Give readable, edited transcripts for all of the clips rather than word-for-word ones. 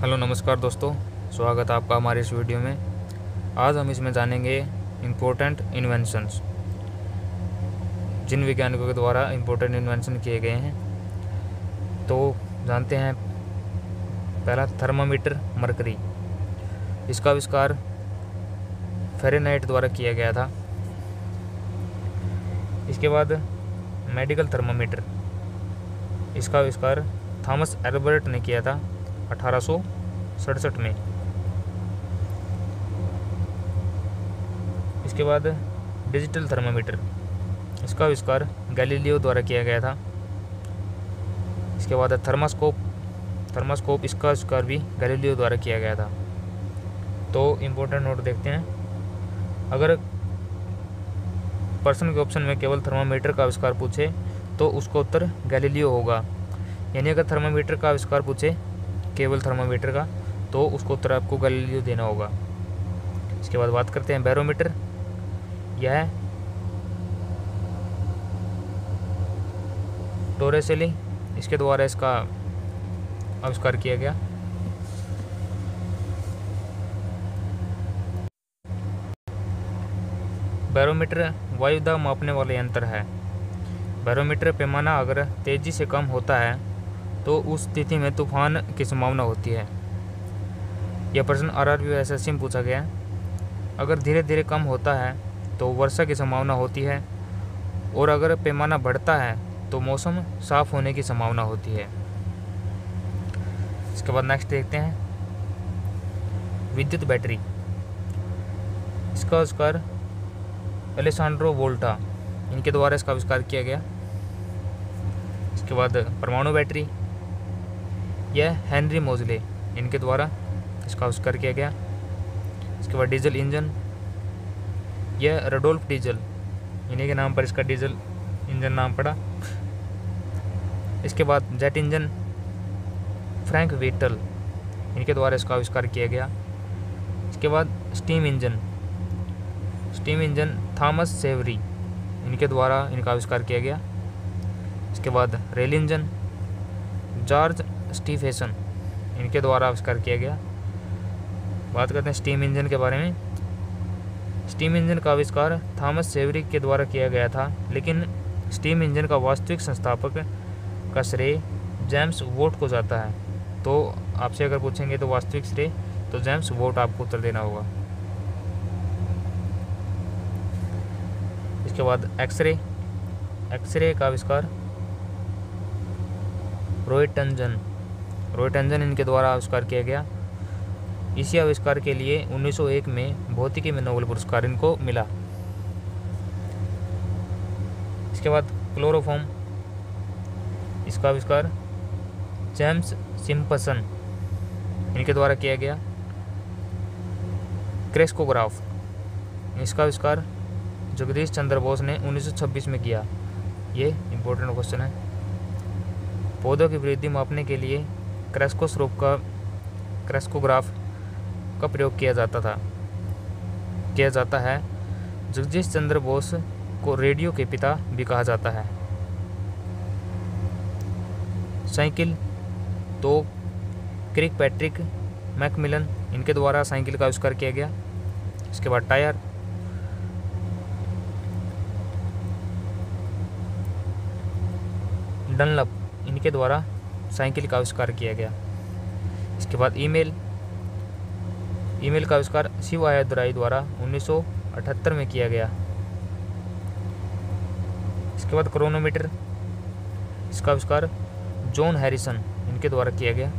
Hello नमस्कार दोस्तों, स्वागत है आपका हमारे इस वीडियो में। आज हम इसमें जानेंगे इम्पोर्टेंट इन्वेंशंस, जिन वैज्ञानिकों के द्वारा इम्पोर्टेंट इन्वेंशन किए गए हैं। तो जानते हैं, पहला थर्मामीटर मरकरी, इसका आविष्कार फ़ारेनहाइट द्वारा किया गया था। इसके बाद मेडिकल थर्मामीटर, इसका आविष्कार थॉमस एल्बर्ट ने किया था 1867 में। इसके बाद डिजिटल थर्मामीटर, इसका आविष्कार गैलीलियो द्वारा किया गया था। इसके बाद थर्मास्कोप, इसका आविष्कार भी गैलीलियो द्वारा किया गया था। तो इम्पोर्टेंट नोट देखते हैं। अगर प्रश्न के ऑप्शन में केवल थर्मामीटर का आविष्कार पूछे तो उसका उत्तर गैलीलियो होगा। यानी अगर थर्मामीटर का आविष्कार पूछे, केवल थर्मामीटर का, तो उसको उत्तर आपको गैलीलियो देना होगा। इसके बाद बात करते हैं बैरोमीटर। यह टोरेसेली, इसके द्वारा इसका आविष्कार किया गया। बैरोमीटर वायु दाब मापने वाला यंत्र है। बैरोमीटर पैमाना अगर तेजी से कम होता है तो उस स्थिति में तूफान की संभावना होती है। यह प्रश्न RRB SSC में पूछा गया है। अगर धीरे धीरे कम होता है तो वर्षा की संभावना होती है, और अगर पैमाना बढ़ता है तो मौसम साफ होने की संभावना होती है। इसके बाद नेक्स्ट देखते हैं विद्युत बैटरी, इसका आविष्कार अलेसांड्रो वोल्टा, इनके द्वारा इसका आविष्कार किया गया। इसके बाद परमाणु बैटरी, यह हेनरी मोजले, इनके द्वारा इसका आविष्कार किया गया। इसके बाद डीजल इंजन, यह रडोल्फ डीजल, इन्हीं के नाम पर इसका डीजल इंजन नाम पड़ा। इसके बाद जेट इंजन, फ्रैंक व्हीटल, इनके द्वारा इसका आविष्कार किया गया। इसके बाद स्टीम इंजन थॉमस सेवरी, इनके द्वारा इनका आविष्कार किया गया। इसके बाद रेल इंजन, जॉर्ज स्टीफेसन, इनके द्वारा आविष्कार किया गया। बात करते हैं स्टीम इंजन के बारे में। स्टीम इंजन का आविष्कार थॉमस सेवरी के द्वारा किया गया था, लेकिन स्टीम इंजन का वास्तविक संस्थापक का श्रेय जेम्स वोट को जाता है। तो आपसे अगर पूछेंगे तो वास्तविक श्रेय, तो जेम्स वोट आपको उत्तर देना होगा। इसके बाद एक्सरे का आविष्कार रॉयटंजन इनके द्वारा आविष्कार किया गया। इसी आविष्कार के लिए 1901 में भौतिकी में नोबेल पुरस्कार इनको मिला। इसके बाद क्लोरोफॉर्म, इसका आविष्कार जेम्स सिम्पसन, इनके द्वारा किया गया। क्रेस्कोग्राफ, इसका आविष्कार जगदीश चंद्र बोस ने 1926 में किया। ये इम्पोर्टेंट क्वेश्चन है। पौधों की वृद्धि मापने के लिए क्रेस्कोग्राफ का प्रयोग किया जाता है। जगदीश चंद्र बोस को रेडियो के पिता भी कहा जाता है। साइकिल, तो किर्कपैट्रिक मैकमिलन, इनके द्वारा साइकिल का आविष्कार किया गया। इसके बाद टायर, डनलप, इनके द्वारा साइकिल का आविष्कार किया गया। इसके बाद ईमेल का आविष्कार शिव आयादुराई द्वारा 1978 में किया गया। इसके बाद क्रोनोमीटर, इसका आविष्कार जॉन हैरिसन, इनके द्वारा किया गया।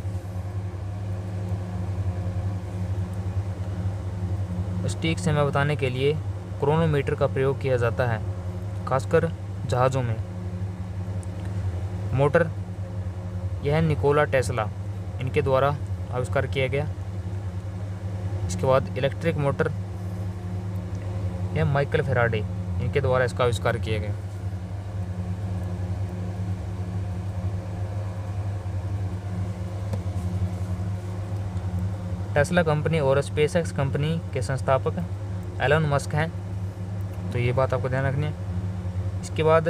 सटीक समय बताने के लिए क्रोनोमीटर का प्रयोग किया जाता है, खासकर जहाज़ों में। मोटर, यह निकोला टेस्ला, इनके द्वारा आविष्कार किया गया। इसके बाद इलेक्ट्रिक मोटर, यह माइकल फेराडे, इनके द्वारा इसका आविष्कार किया गया। टेस्ला कंपनी और स्पेसएक्स कंपनी के संस्थापक एलन मस्क हैं, तो ये बात आपको ध्यान रखनी है। इसके बाद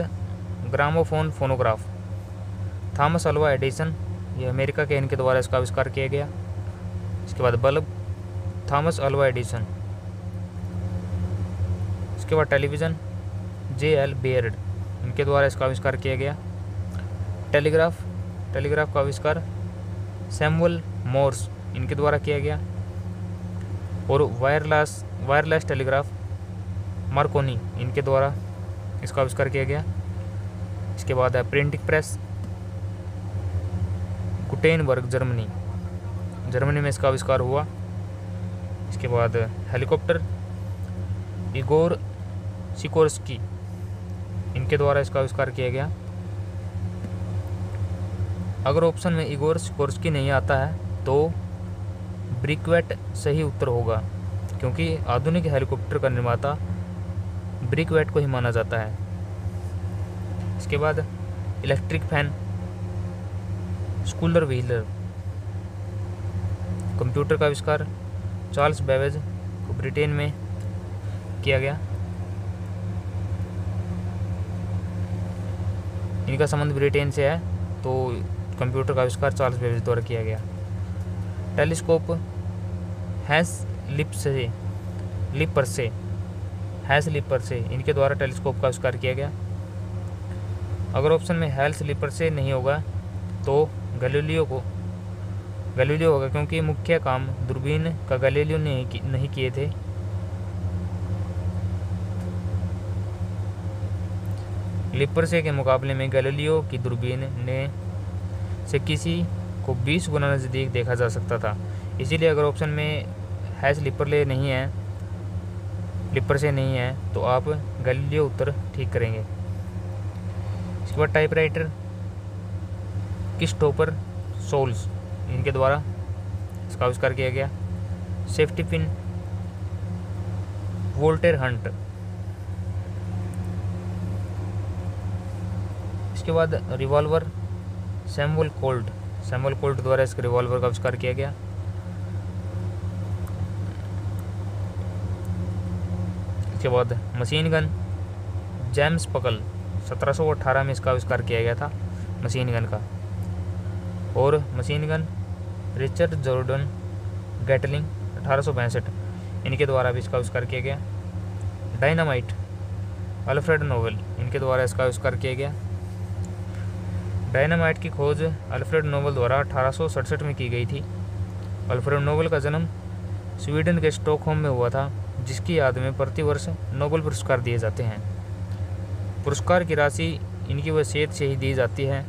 gramophone phonograph, Thomas Alva Edison, ये अमेरिका के इनके द्वारा इसका आविष्कार किया गया। इसके बाद बल्ब, थॉमस अल्वा एडिसन। इसके बाद टेलीविज़न, J.L. बेयर्ड, इनके द्वारा इसका आविष्कार किया गया। टेलीग्राफ का आविष्कार सैमुअल मोर्स, इनके द्वारा किया गया। और वायरलेस टेलीग्राफ मार्कोनी, इनके द्वारा इसका आविष्कार किया गया। इसके बाद है प्रिंटिंग प्रेस, गुटेनबर्ग, जर्मनी में इसका आविष्कार हुआ। इसके बाद हेलीकॉप्टर, इगोर सिकोर्स्की, इनके द्वारा इसका आविष्कार किया गया। अगर ऑप्शन में इगोर सिकोर्स्की नहीं आता है तो ब्रिकवेट सही उत्तर होगा, क्योंकि आधुनिक हेलीकॉप्टर का निर्माता ब्रिकवेट को ही माना जाता है। इसके बाद electric fan, Schuler wheeler. Computer का आविष्कार चार्ल्स बेबेज को ब्रिटेन में किया गया। इनका संबंध ब्रिटेन से है, तो कंप्यूटर का आविष्कार चार्ल्स बेबेज द्वारा किया गया। टेलीस्कोप हैंस लिपरसे, इनके द्वारा टेलीस्कोप का आविष्कार किया गया। अगर ऑप्शन में हैंस लिपरसे नहीं होगा तो गैलीलियो होगा, क्योंकि मुख्य काम दूरबीन का गैलीलियो ने नहीं किए थे। लिपरसे के मुकाबले में गैलीलियो की दूरबीन से किसी को 20 गुना नज़दीक देखा जा सकता था। इसीलिए अगर ऑप्शन में हैंस लिपरसे नहीं है तो आप गैलीलियो उत्तर ठीक करेंगे। इसके बाद टाइपराइटर, क्रिस्टोफर सोल्स, इनके द्वारा इसका आविष्कार किया गया। Safety pin, वोल्टेर Hunt. इसके बाद रिवॉल्वर, सैमुअल कोल्ट द्वारा इसके रिवॉल्वर का आविष्कार किया गया। इसके बाद मशीन गन, जेम्स पकल, 1718 में इसका आविष्कार किया गया था मशीन गन का। और machine gun Richard Jordan Gatling, 1862, इनके द्वारा भी इसका आविष्कार किया गया। डायनामाइट, अल्फ्रेड नोबेल, इनके द्वारा इसका आविष्कार किया गया। डायनामाइट की खोज अल्फ्रेड नोबेल द्वारा 1867 में की गई थी। अल्फ्रेड नोबेल का जन्म स्वीडन के स्टॉकहोम में हुआ था, जिसकी याद में प्रतिवर्ष नोबेल पुरस्कार दिए जाते हैं। पुरस्कार की राशि इनकी वसीयत से ही दी जाती है।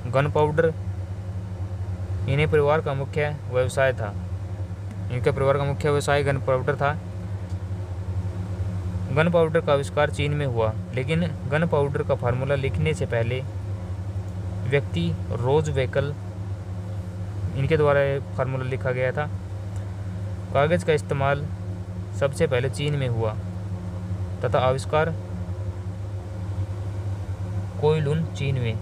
गन पाउडर, इनके परिवार का मुख्य व्यवसाय गन पाउडर था। गन पाउडर का आविष्कार चीन में हुआ, लेकिन गन पाउडर का फार्मूला लिखने से पहले व्यक्ति रोजवेकल, इनके द्वारा फार्मूला लिखा गया था। कागज़ का इस्तेमाल सबसे पहले चीन में हुआ तथा आविष्कार कोयलुन, चीन में।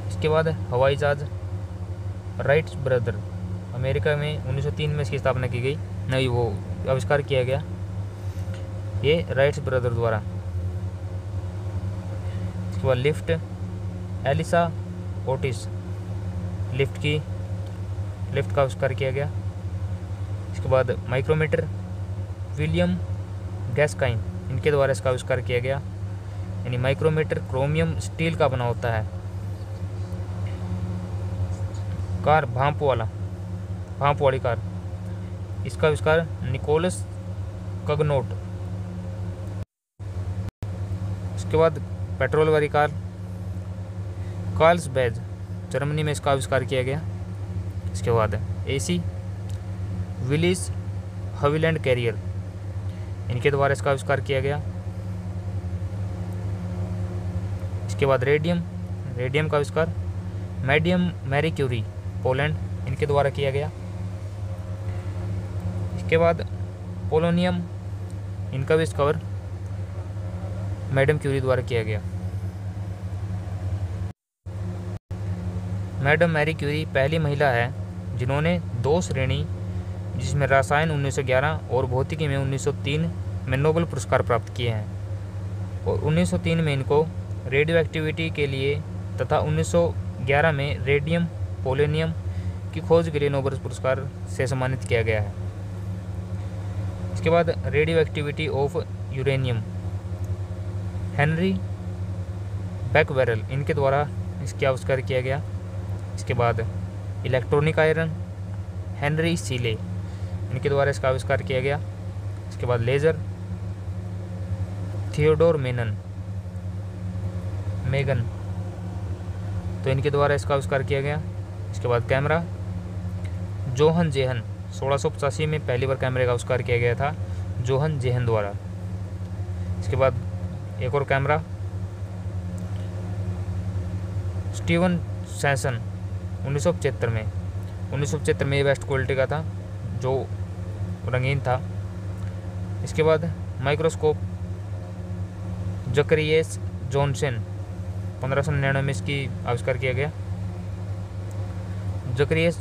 इसके बाद हवाई जहाज, राइट ब्रदर, अमेरिका में 1903 में इसकी स्थापना की गई, नहीं वो आविष्कार किया गया ये राइट्स ब्रदर द्वारा। इसके बाद लिफ्ट, एलिसा ओटिस, लिफ्ट का आविष्कार किया गया। इसके बाद माइक्रोमीटर, विलियम गैस्काइन, इनके द्वारा इसका आविष्कार किया गया। यानी माइक्रोमीटर क्रोमियम स्टील का बना होता है। कार, भांप वाली कार, इसका आविष्कार निकोलस कगनोट। इसके बाद पेट्रोल वाली कार, कार्लसबैड, जर्मनी में इसका आविष्कार किया गया। इसके बाद एसी, विलिस हविलैंड कैरियर, इनके द्वारा इसका आविष्कार किया गया। इसके बाद रेडियम का आविष्कार मैरी क्यूरी, पोलैंड, इनके द्वारा किया गया। इसके बाद पोलोनियम, इनका आविष्कार मैडम क्यूरी द्वारा किया गया। मैडम मैरी क्यूरी पहली महिला है जिन्होंने 2 श्रेणी, जिसमें रसायन 1911 और भौतिकी में 1903 में नोबेल पुरस्कार प्राप्त किए हैं। और 1903 में इनको रेडियो एक्टिविटी के लिए तथा 2011 में रेडियम पोलोनियम की खोज के लिए नोबेल पुरस्कार से सम्मानित किया गया है। इसके बाद radio activity of uranium, Henry बैकवेरल इनके द्वारा इसका आविष्कार किया गया। इसके बाद इलेक्ट्रॉनिक आयरन, हेनरी सीले इनके द्वारा इसका आविष्कार किया गया। इसके बाद लेज़र, थियोडोर मेगन तो इनके द्वारा इसका आविष्कार किया गया। इसके बाद कैमरा, जोहन जेहन 1685 में पहली बार कैमरे का आविष्कार किया गया था जोहन जेहन द्वारा। इसके बाद एक और कैमरा, स्टीवन सैसन 1975 में ये बेस्ट क्वालिटी का था जो रंगीन था। इसके बाद माइक्रोस्कोप, जकरियस जॉनसन 1599 में इसकी आविष्कार किया गया। जकरियस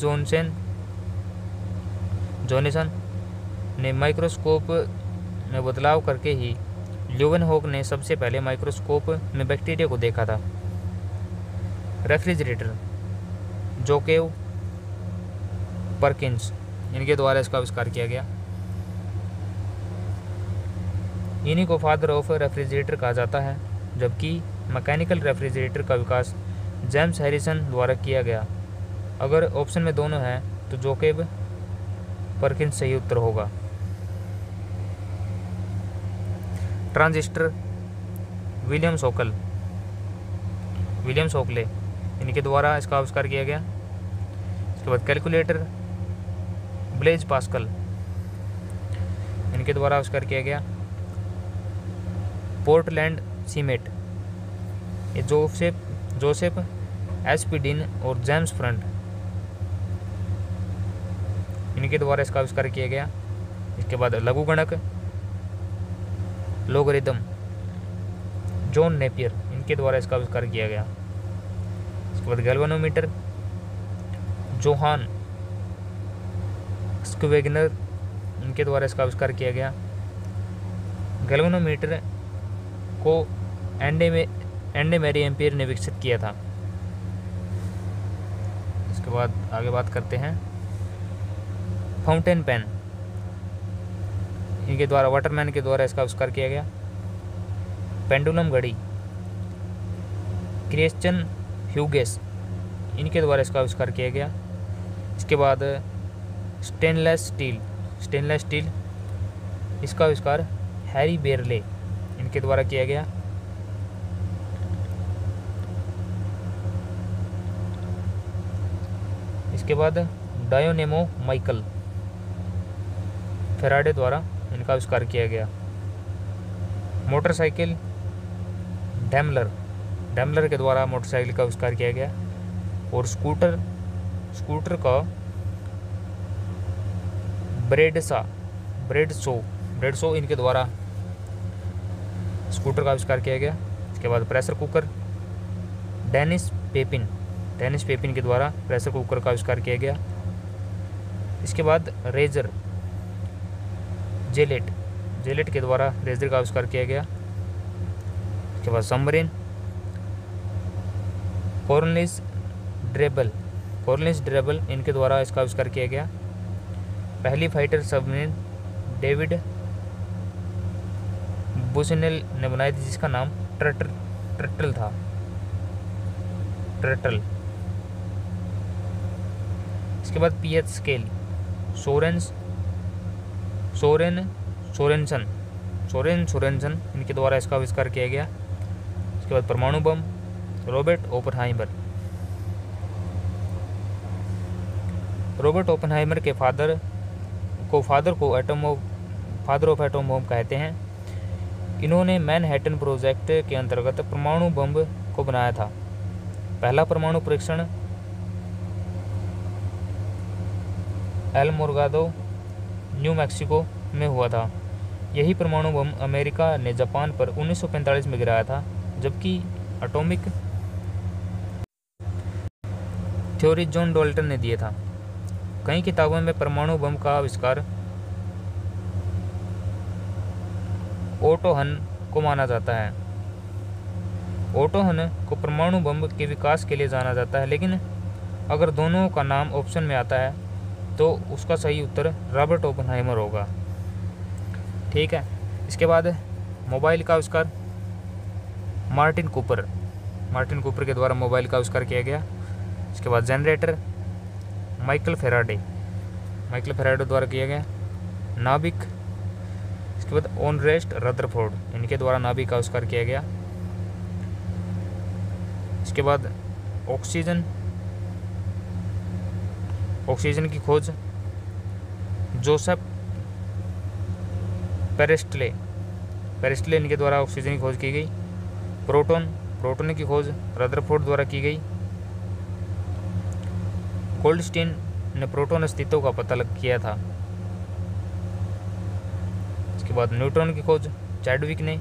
जॉनसन ने माइक्रोस्कोप में बदलाव करके ही ल्यूवेनहॉक ने सबसे पहले माइक्रोस्कोप में बैक्टीरिया को देखा था। रेफ्रिजरेटर, जोसेफ परकिंस इनके द्वारा इसका आविष्कार किया गया। इन्हीं को फादर ऑफ रेफ्रिजरेटर कहा जाता है, जबकि मैकेनिकल रेफ्रिजरेटर का विकास जेम्स हैरिसन द्वारा किया गया। अगर ऑप्शन में दोनों हैं तो जोसेफ परकिंस सही उत्तर होगा। ट्रांजिस्टर, विलियम सोकले इनके द्वारा इसका आविष्कार किया गया। इसके बाद कैलकुलेटर, ब्लेज पास्कल इनके द्वारा आविष्कार किया गया। पोर्टलैंड सीमेंट, ये जोसेफ एस्पिडिन और जेम्स फ्रंट इनके द्वारा इसका आविष्कार किया गया। इसके बाद लघुगणक, लोगरिदम, जॉन नेपियर इनके द्वारा इसका आविष्कार किया गया। इसके बाद गैल्वेनोमीटर, जोहान स्क्वेगनर इनके द्वारा इसका आविष्कार किया गया। गैल्वेनोमीटर को एंडे मैरी एम्पियर ने विकसित किया था। इसके बाद आगे बात करते हैं फाउंटेन पेन, इनके द्वारा वाटरमैन के द्वारा इसका आविष्कार किया गया। पेंडुलम घड़ी, क्रिश्चियन ह्यूगेस इनके द्वारा इसका आविष्कार किया गया। इसके बाद स्टेनलेस स्टील इसका आविष्कार हैरी बेरले इनके द्वारा किया गया। इसके बाद डायोनेमो माइकल फेराडे द्वारा इनका आविष्कार किया गया। मोटरसाइकिल, डैमलर के द्वारा मोटरसाइकिल का आविष्कार किया गया। और स्कूटर का ब्रेडसो इनके द्वारा स्कूटर का आविष्कार किया गया। इसके बाद प्रेशर कुकर, डेनिस पेपिन के द्वारा प्रेशर कुकर का आविष्कार किया गया। इसके बाद रेजर, जेलेट के द्वारा रेजर का आविष्कार किया गया। इसके बाद सबमरीन, कॉर्नलिस ड्रेबल इनके द्वारा इसका आविष्कार किया गया। पहली फाइटर सबमरीन डेविड बुशनेल ने बनाई थी, जिसका नाम टर्टल था। इसके बाद पीएच स्केल, सोरेनसन इनके द्वारा इसका आविष्कार किया गया। इसके बाद परमाणु बम, रॉबर्ट ओपेनहाइमर के फादर को फादर ऑफ एटम बम कहते हैं। इन्होंने मैनहट्टन प्रोजेक्ट के अंतर्गत परमाणु बम को बनाया था। पहला परमाणु परीक्षण एल मोरगादो, न्यू मैक्सिको में हुआ था। यही परमाणु बम अमेरिका ने जापान पर 1945 में गिराया था, जबकि एटॉमिक थ्योरी जॉन डाल्टन ने दिया था। कई किताबों में परमाणु बम का आविष्कार ओटो हन को माना जाता है। ओटोहन को परमाणु बम के विकास के लिए जाना जाता है, लेकिन अगर दोनों का नाम ऑप्शन में आता है तो उसका सही उत्तर रॉबर्ट ओपेनहाइमर होगा। ठीक है। इसके बाद मोबाइल का आविष्कार मार्टिन कूपर के द्वारा मोबाइल का आविष्कार किया गया। इसके बाद जनरेटर माइकल फेराडे द्वारा किया गया। नाभिक, इसके बाद ऑनरेस्ट रदरफोर्ड, इनके द्वारा नाभिक का आविष्कार किया गया। इसके बाद ऑक्सीजन की खोज जोसेफ पेरेस्टले इनके द्वारा ऑक्सीजन की खोज की गई। प्रोटॉन की खोज रदरफोर्ड द्वारा की गई। गोल्डस्टीन ने प्रोटॉन अस्तित्व का पता किया था। इसके बाद न्यूट्रॉन की खोज चैडविक ने,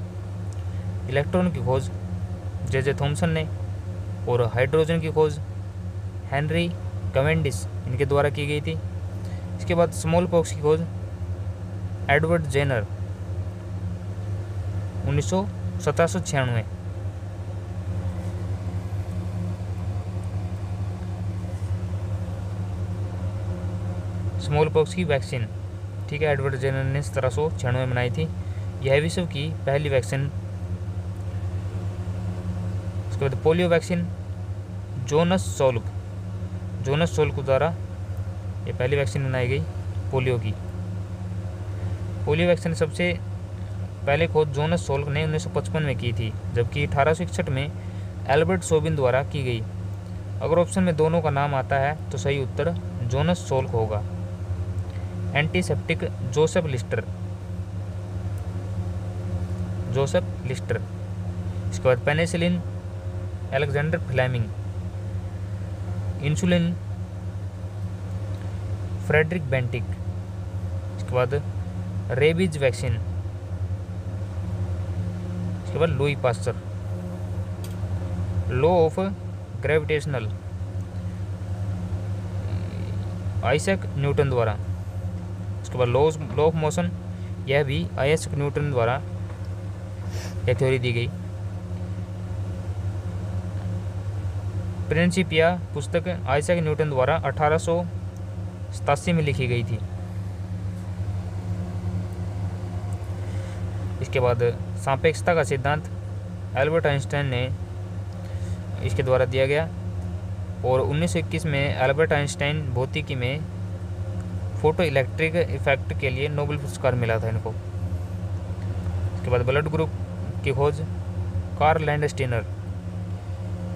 इलेक्ट्रॉन की खोज जे थॉमसन ने, और हाइड्रोजन की खोज हेनरी कैवेंडिश इनके द्वारा की गई थी। इसके बाद स्मॉल पॉक्स की खोज एडवर्ड जेनर 1796। स्मॉल पॉक्स की वैक्सीन, ठीक है, एडवर्ड जेनर ने 1796 में बनाई थी। यह विश्व की पहली वैक्सीन। उसके बाद पोलियो वैक्सीन जोनस सोल्क द्वारा ये पहली वैक्सीन बनाई गई पोलियो की। पोलियो वैक्सीन सबसे पहले खोज जोनस सोल्क ने 1955 में की थी, जबकि 1861 में एल्बर्ट सोबिन द्वारा की गई। अगर ऑप्शन में दोनों का नाम आता है तो सही उत्तर जोनस सोल्क होगा। Antiseptic Joseph Lister. इसके बाद penicillin Alexander Fleming. Insulin Frederick Banting. इसके बाद रेबीज वैक्सीन, इसके बाद Louis Pasteur. Law of gravitational Isaac Newton द्वारा। उसके बाद लॉ ऑफ मोशन, यह भी आइजैक न्यूटन द्वारा यह थ्योरी दी गई। प्रिंसिपिया पुस्तक आइजैक न्यूटन द्वारा 1887 में लिखी गई थी। इसके बाद सापेक्षता का सिद्धांत एल्बर्ट आइंस्टाइन ने इसके द्वारा दिया गया, और 1921 में एल्बर्ट आइंस्टाइन भौतिकी में फोटो इलेक्ट्रिक इफेक्ट के लिए नोबेल पुरस्कार मिला था इनको। इसके बाद ब्लड ग्रुप की खोज कार्ल लैंडस्टीनर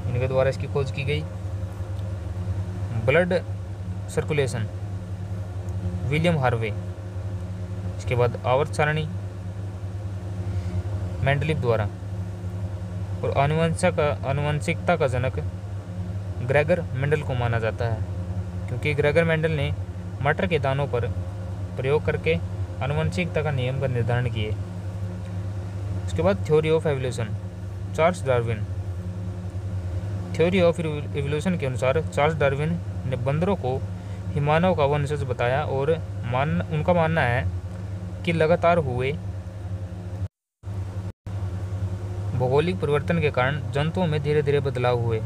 इनके द्वारा इसकी खोज की गई। Blood circulation William Harvey. इसके बाद आवर्त सारणी मेंडलीव द्वारा, और आनुवंशिकता का जनक ग्रेगर मेंडल को माना जाता है, क्योंकि ग्रेगर मेंडल ने मटर के दानों पर प्रयोग करके आनुवंशिकता का नियम का निर्धारण किए। उसके बाद theory of evolution Charles Darwin. Theory of evolution के अनुसार चार्ल्स डार्विन ने बंदरों को ही मानव का वंशज बताया, और उनका मानना है कि लगातार हुए भौगोलिक परिवर्तन के कारण जंतुओं में धीरे धीरे बदलाव हुए,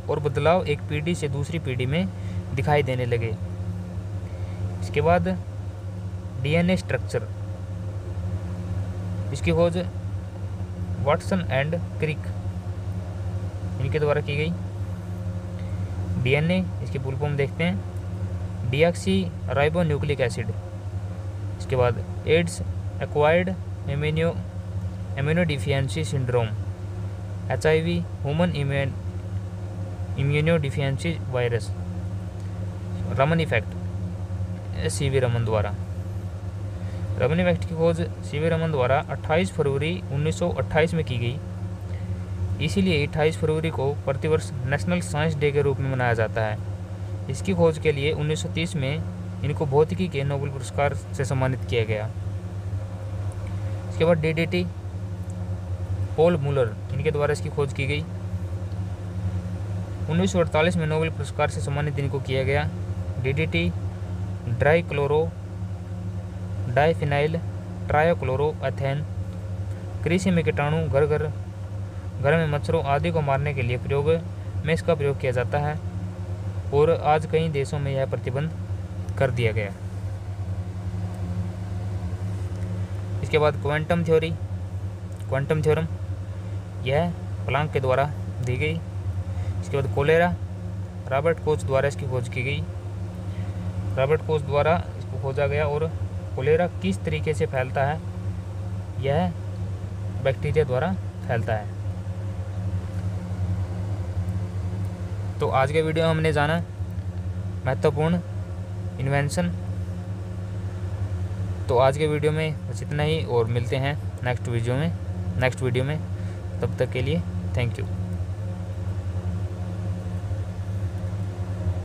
और बदलाव एक पीढ़ी से दूसरी पीढ़ी में दिखाई देने लगे। इसके बाद डीएनए स्ट्रक्चर, इसकी खोज वाटसन एंड क्रिक इनके द्वारा की गई। डीएनए, इसकी फुल फॉर्म देखते हैं, डीऑक्सी राइबो न्यूक्लिक एसिड। इसके बाद AIDS acquired immunodeficiency syndrome, HIV human immunodeficiency virus. Raman effect CV Raman द्वारा। रमन इफेक्ट की खोज CV रमन द्वारा 28 फरवरी 1928 में की गई। इसीलिए 28 फरवरी को प्रतिवर्ष नेशनल साइंस डे के रूप में मनाया जाता है। इसकी खोज के लिए 1930 में इनको भौतिकी के नोबेल पुरस्कार से सम्मानित किया गया। इसके बाद DDT पॉल मूलर इनके द्वारा इसकी खोज की गई। 1948 में नोबेल पुरस्कार से सम्मानित इनको किया गया। DDT diphenyl trichloroethane. कृषि में कीटाणु घर घर घर में मच्छरों आदि को मारने के लिए प्रयोग में इसका प्रयोग किया जाता है और आज कई देशों में यह प्रतिबंध कर दिया गया। इसके बाद क्वांटम थ्योरम यह प्लांक के द्वारा दी गई। इसके बाद कोलेरा रॉबर्ट कोच द्वारा इसकी खोज की गई। रॉबर्ट कोच द्वारा इसको खोजा गया। और कोलेरा किस तरीके से फैलता है, यह बैक्टीरिया द्वारा फैलता है। तो आज के वीडियो में हमने जाना महत्वपूर्ण इन्वेंशन। तो आज के वीडियो में बस इतना ही और मिलते हैं नेक्स्ट वीडियो में। तब तक के लिए थैंक यू।